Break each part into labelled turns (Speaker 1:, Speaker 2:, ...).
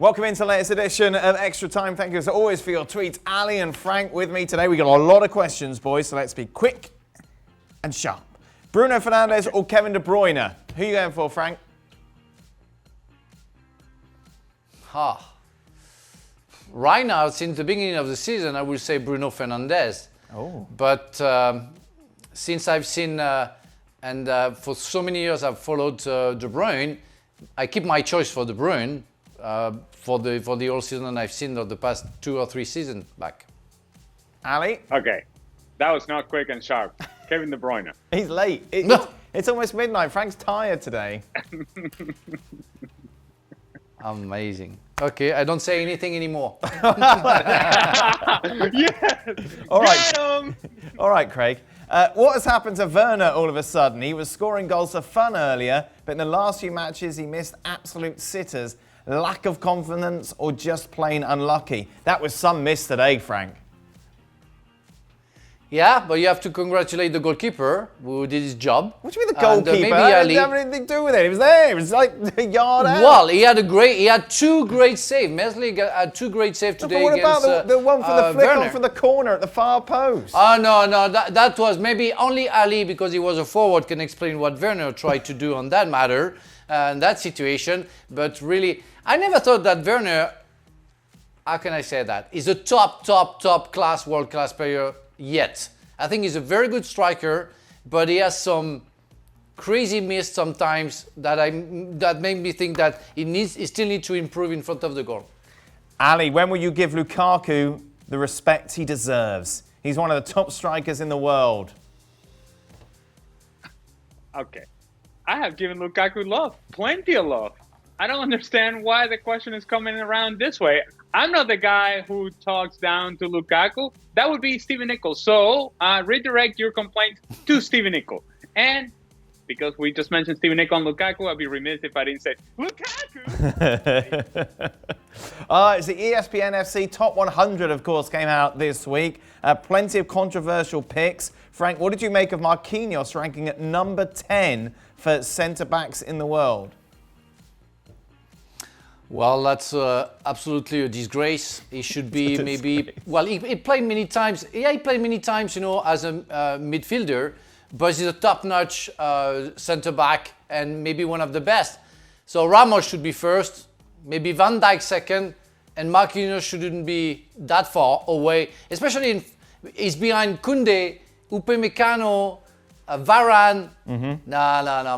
Speaker 1: Welcome into the latest edition of Extra Time. Thank you as always for your tweets. Ali and Frank with me today. We got a lot of questions, boys, so let's be quick and sharp. Bruno Fernandes or Kevin De Bruyne? Who are you going for, Frank?
Speaker 2: Right now, since the beginning of the season, I would say Bruno Fernandes.
Speaker 1: Oh.
Speaker 2: But since I've seen, for so many years I've followed De Bruyne, I keep my choice for De Bruyne for the whole season I've seen of the past 2 or 3 seasons back.
Speaker 1: Ali?
Speaker 3: Okay, that was not quick and sharp. Kevin De Bruyne.
Speaker 1: He's late. It's almost midnight. Frank's tired today.
Speaker 2: Amazing. Okay, I don't say anything anymore.
Speaker 3: Yes!
Speaker 1: All right.
Speaker 3: Get him!
Speaker 1: All right, Craig. What has happened to Werner all of a sudden? He was scoring goals for fun earlier, but in the last few matches he missed absolute sitters. Lack of confidence or just plain unlucky? That was some miss today, Frank.
Speaker 2: Yeah, but you have to congratulate the goalkeeper who did his job.
Speaker 1: What do you mean the goalkeeper?
Speaker 2: Maybe
Speaker 1: It didn't have anything to do with it. He was there. It was like a yard out.
Speaker 2: Well, he had 2 great saves. Mesli had 2 great saves today
Speaker 1: what
Speaker 2: against
Speaker 1: about the one for the flick
Speaker 2: Werner.
Speaker 1: on from the corner at the far post?
Speaker 2: Oh, no, that was maybe only Ali, because he was a forward, can explain what Werner tried to do on that matter, in that situation. But really, I never thought that Werner, how can I say that, is a top class, world class player yet. I think he's a very good striker, but he has some crazy miss sometimes that made me think that he still needs to improve in front of the goal.
Speaker 1: Ali, when will you give Lukaku the respect he deserves? He's one of the top strikers in the world.
Speaker 3: Okay, I have given Lukaku love, plenty of love. I don't understand why the question is coming around this way. I'm not the guy who talks down to Lukaku. That would be Steven Nicol. So redirect your complaint to Steven Nicol. And because we just mentioned Steven Nicol and Lukaku, I'd be remiss if I didn't say Lukaku.
Speaker 1: It's the ESPNFC Top 100, of course, came out this week. Plenty of controversial picks. Frank, what did you make of Marquinhos ranking at number 10 for centre-backs in the world?
Speaker 2: Well, that's absolutely a disgrace. He should be maybe... Well, he played many times. Yeah, he played many times, as a midfielder, but he's a top-notch centre-back and maybe one of the best. So Ramos should be first, maybe Van Dijk second, and Marquinhos shouldn't be that far away, especially he's behind Koundé, Upamecano, Varane. No,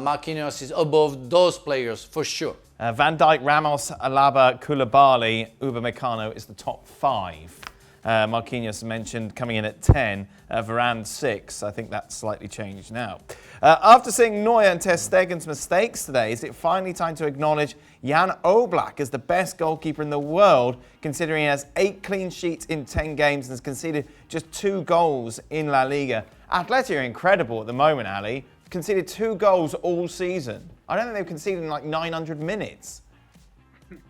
Speaker 2: Marquinhos is above those players for sure.
Speaker 1: Van Dijk, Ramos, Alaba, Koulibaly, Upamecano is the top 5. Marquinhos mentioned coming in at 10, Varane 6. I think that's slightly changed now. After seeing Neuer and Ter Stegen's mistakes today, is it finally time to acknowledge Jan Oblak as the best goalkeeper in the world, considering he has 8 clean sheets in 10 games and has conceded just 2 goals in La Liga? Atleti are incredible at the moment, Ali. Conceded 2 goals all season. I don't think they've conceded in like 900 minutes.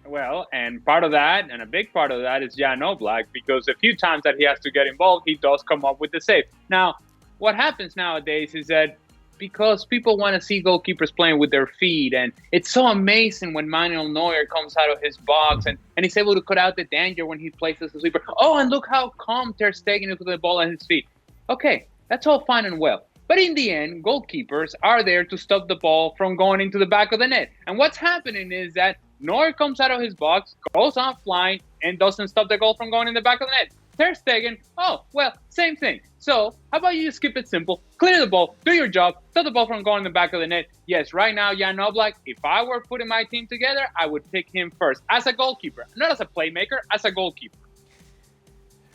Speaker 3: Well, and part of that, and a big part of that, is Jan Oblak, because a few times that he has to get involved, he does come up with the save. Now, what happens nowadays is that because people want to see goalkeepers playing with their feet, and it's so amazing when Manuel Neuer comes out of his box and he's able to cut out the danger when he plays as a sweeper. Oh, and look how calm Ter Stegen is with the ball at his feet. Okay, that's all fine and well. But in the end, goalkeepers are there to stop the ball from going into the back of the net. And what's happening is that Neuer comes out of his box, goes on flying, and doesn't stop the goal from going in the back of the net. Ter Stegen, oh, well, same thing. So how about you just keep it simple, clear the ball, do your job, stop the ball from going in the back of the net. Yes, right now, Jan Oblak, if I were putting my team together, I would pick him first as a goalkeeper, not as a playmaker, as a goalkeeper.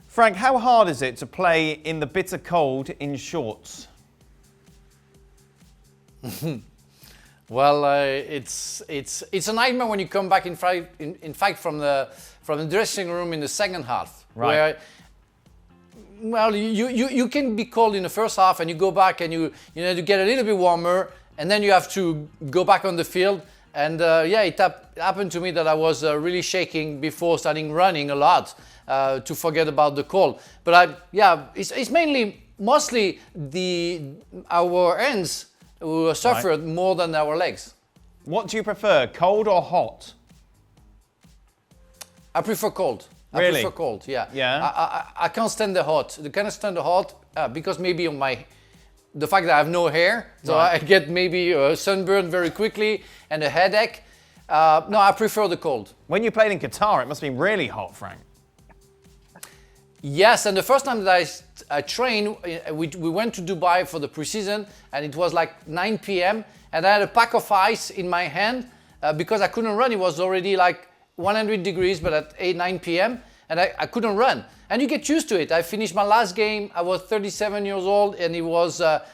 Speaker 1: Frank, how hard is it to play in the bitter cold in shorts?
Speaker 2: Well, it's a nightmare when you come back in fact from the dressing room in the second half,
Speaker 1: right?
Speaker 2: Where, well, you can be cold in the first half and you go back and you get a little bit warmer, and then you have to go back on the field. And it happened to me that I was really shaking before starting running a lot to forget about the cold. But it's mostly our hands who suffered more than our legs.
Speaker 1: What do you prefer, cold or hot?
Speaker 2: I prefer cold.
Speaker 1: Really?
Speaker 2: I prefer cold, yeah.
Speaker 1: Yeah.
Speaker 2: I can't stand the hot. I can't stand the hot because maybe the fact that I have no hair, so
Speaker 1: Right.
Speaker 2: I get maybe sunburn very quickly and a headache. No, I prefer the cold.
Speaker 1: When you played in Qatar, it must have been really hot, Frank.
Speaker 2: Yes, and the first time that I trained, we went to Dubai for the preseason, and it was like 9 p.m. and I had a pack of ice in my hand because I couldn't run. It was already like 100 degrees, but at 9 p.m. and I couldn't run. And you get used to it. I finished my last game. I was 37 years old, and it was a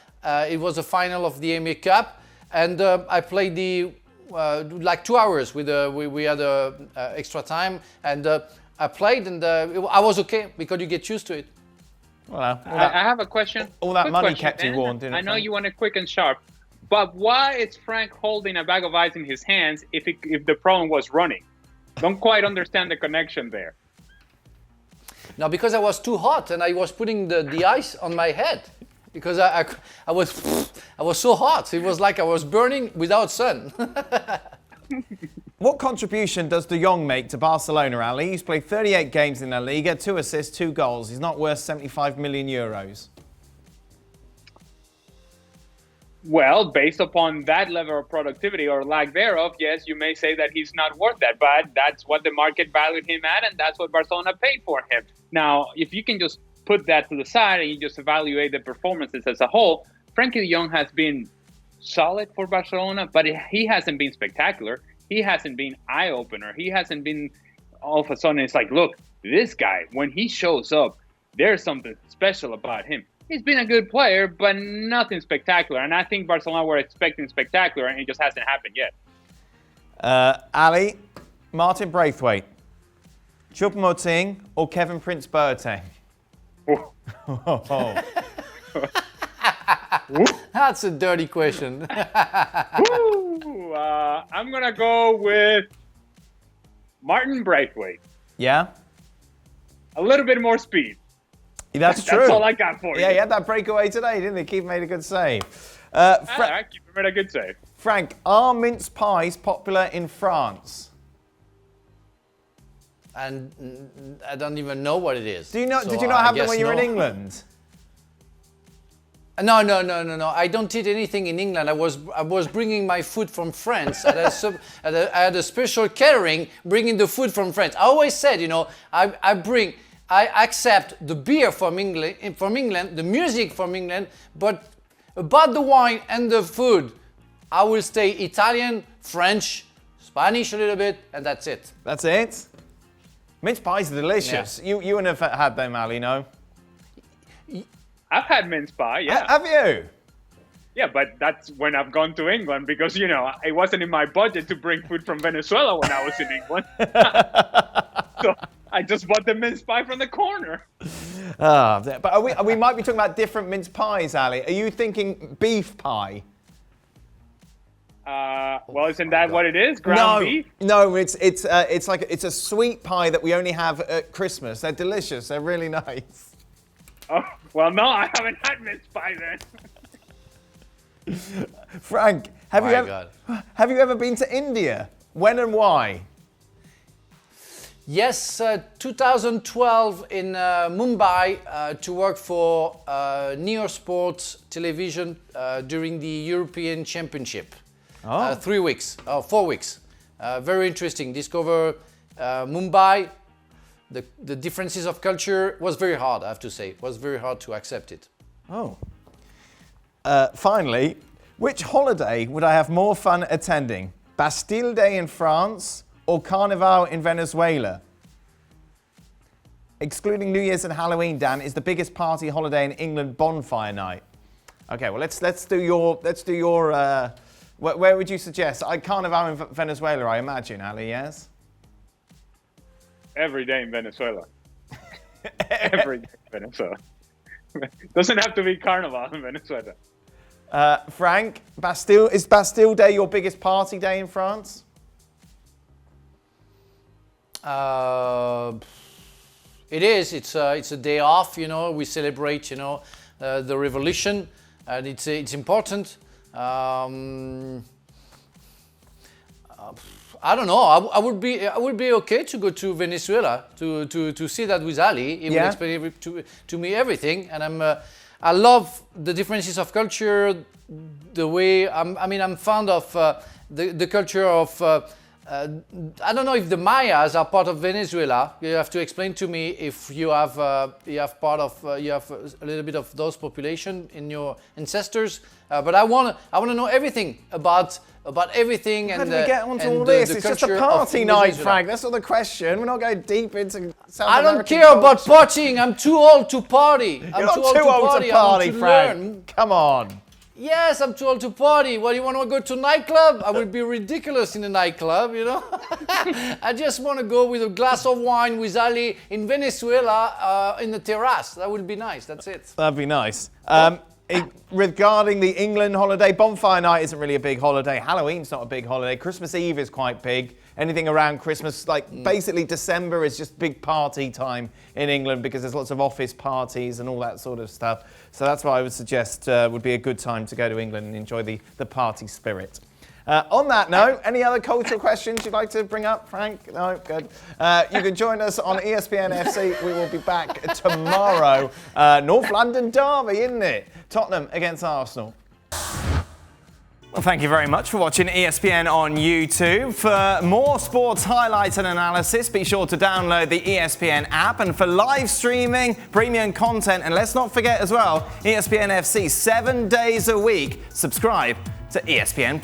Speaker 2: final of the EMEA Cup, and I played the like 2 hours with we had extra time, and I played, and I was okay because you get used to it.
Speaker 1: Well,
Speaker 3: I have a question.
Speaker 1: all that
Speaker 3: Quick
Speaker 1: money
Speaker 3: question,
Speaker 1: kept you
Speaker 3: man.
Speaker 1: warm, didn't it,
Speaker 3: I know
Speaker 1: Frank?
Speaker 3: you want it quick and sharp, but why is Frank holding a bag of ice in his hands if the problem was running? Don't quite understand the connection there.
Speaker 2: Now, because I was too hot and I was putting the ice on my head because I was so hot. It was like I was burning without sun.
Speaker 1: What contribution does De Jong make to Barcelona, Ali? He's played 38 games in La Liga, 2 assists, 2 goals. He's not worth 75 million euros.
Speaker 3: Well, based upon that level of productivity or lack thereof, yes, you may say that he's not worth that, but that's what the market valued him at, and that's what Barcelona paid for him. Now, if you can just put that to the side and you just evaluate the performances as a whole, Frenkie de Jong has been solid for Barcelona, but he hasn't been spectacular. He hasn't been eye-opener. He hasn't been all of a sudden it's like, look, this guy, when he shows up, there's something special about him. He's been a good player, but nothing spectacular. And I think Barcelona were expecting spectacular, and it just hasn't happened yet.
Speaker 1: Ali, Martin Braithwaite, Choupo-Moting or Kevin-Prince Boateng?
Speaker 3: Oh.
Speaker 2: That's a dirty question.
Speaker 3: Woo! I'm going to go with Martin Braithwaite.
Speaker 1: Yeah?
Speaker 3: A little bit more speed.
Speaker 1: That's true.
Speaker 3: That's all I got for you.
Speaker 1: Yeah, he had that breakaway today, didn't he? Keith made a good save.
Speaker 3: I keep him at a good save.
Speaker 1: Frank, are mince pies popular in France?
Speaker 2: And I don't even know what it is.
Speaker 1: Did you not
Speaker 2: I
Speaker 1: have them
Speaker 2: guess
Speaker 1: when you were in
Speaker 2: no.
Speaker 1: England?
Speaker 2: No. I don't eat anything in England. I was bringing my food from France. I had a special catering bringing the food from France. I always said, I accept the beer from England, the music from England, but about the wine and the food, I will stay Italian, French, Spanish a little bit, and that's it.
Speaker 1: That's it? Mince pies are delicious.
Speaker 2: Yeah.
Speaker 1: You wouldn't have had them, Ali, no?
Speaker 3: I've had mince pie, yeah.
Speaker 1: Have you?
Speaker 3: Yeah, but that's when I've gone to England because, it wasn't in my budget to bring food from Venezuela when I was in England. So I just bought the mince pie from the corner.
Speaker 1: But we might be talking about different mince pies, Ali. Are you thinking beef pie?
Speaker 3: Well, isn't that what it is? Ground beef?
Speaker 1: No, it's a sweet pie that we only have at Christmas. They're delicious. They're really nice.
Speaker 3: Oh, well, no, I haven't had mince pie then.
Speaker 1: Frank, have you ever been to India? When and why?
Speaker 2: Yes, 2012 in Mumbai to work for Neo Sports Television during the European Championship. 3 weeks, 4 weeks. Very interesting. Discover Mumbai. The differences of culture was very hard, I have to say. It was very hard to accept it.
Speaker 1: Oh. Finally, which holiday would I have more fun attending? Bastille Day in France or Carnival in Venezuela? Excluding New Year's and Halloween, Dan, is the biggest party holiday in England bonfire night. Okay, well let's do your where would you suggest? Carnival in Venezuela, I imagine, Ali, yes?
Speaker 3: Every day in Venezuela. Every day in Venezuela. Doesn't have to be Carnival in Venezuela.
Speaker 1: Frank, is Bastille Day your biggest party day in France?
Speaker 2: It is. It's a day off. We celebrate. The revolution, and it's important. I don't know. I would be okay to go to Venezuela to see that with Ali. He will explain to me everything, and I love the differences of culture. The way I'm fond of the culture of. I don't know if the Mayas are part of Venezuela. You have to explain to me if you have a little bit of those population in your ancestors. But I want to know everything about everything.
Speaker 1: How do we get onto all this? It's just a party night, Frank. That's not the question. We're not going deep into South
Speaker 2: I don't
Speaker 1: American
Speaker 2: care
Speaker 1: culture.
Speaker 2: about partying. I'm too old to party.
Speaker 1: You're not too old to party, Frank. Come on.
Speaker 2: Yes, I'm too old to party. What, you want to go to a nightclub? I would be ridiculous in a nightclub, you know? I just want to go with a glass of wine with Ali in Venezuela in the terrace. That would be nice. That's it.
Speaker 1: That'd be nice. Regarding the England holiday, Bonfire Night isn't really a big holiday. Halloween's not a big holiday. Christmas Eve is quite big. Anything around Christmas, basically December is just big party time in England because there's lots of office parties and all that sort of stuff. So that's why I would suggest would be a good time to go to England and enjoy the party spirit. On that note, any other cultural questions you'd like to bring up, Frank? No? Good. You can join us on ESPNFC. We will be back tomorrow. North London derby, isn't it? Tottenham against Arsenal. Well, thank you very much for watching ESPN on YouTube. For more sports highlights and analysis, be sure to download the ESPN app. And for live streaming, premium content, and let's not forget as well, ESPNFC 7 days a week. Subscribe to ESPN+.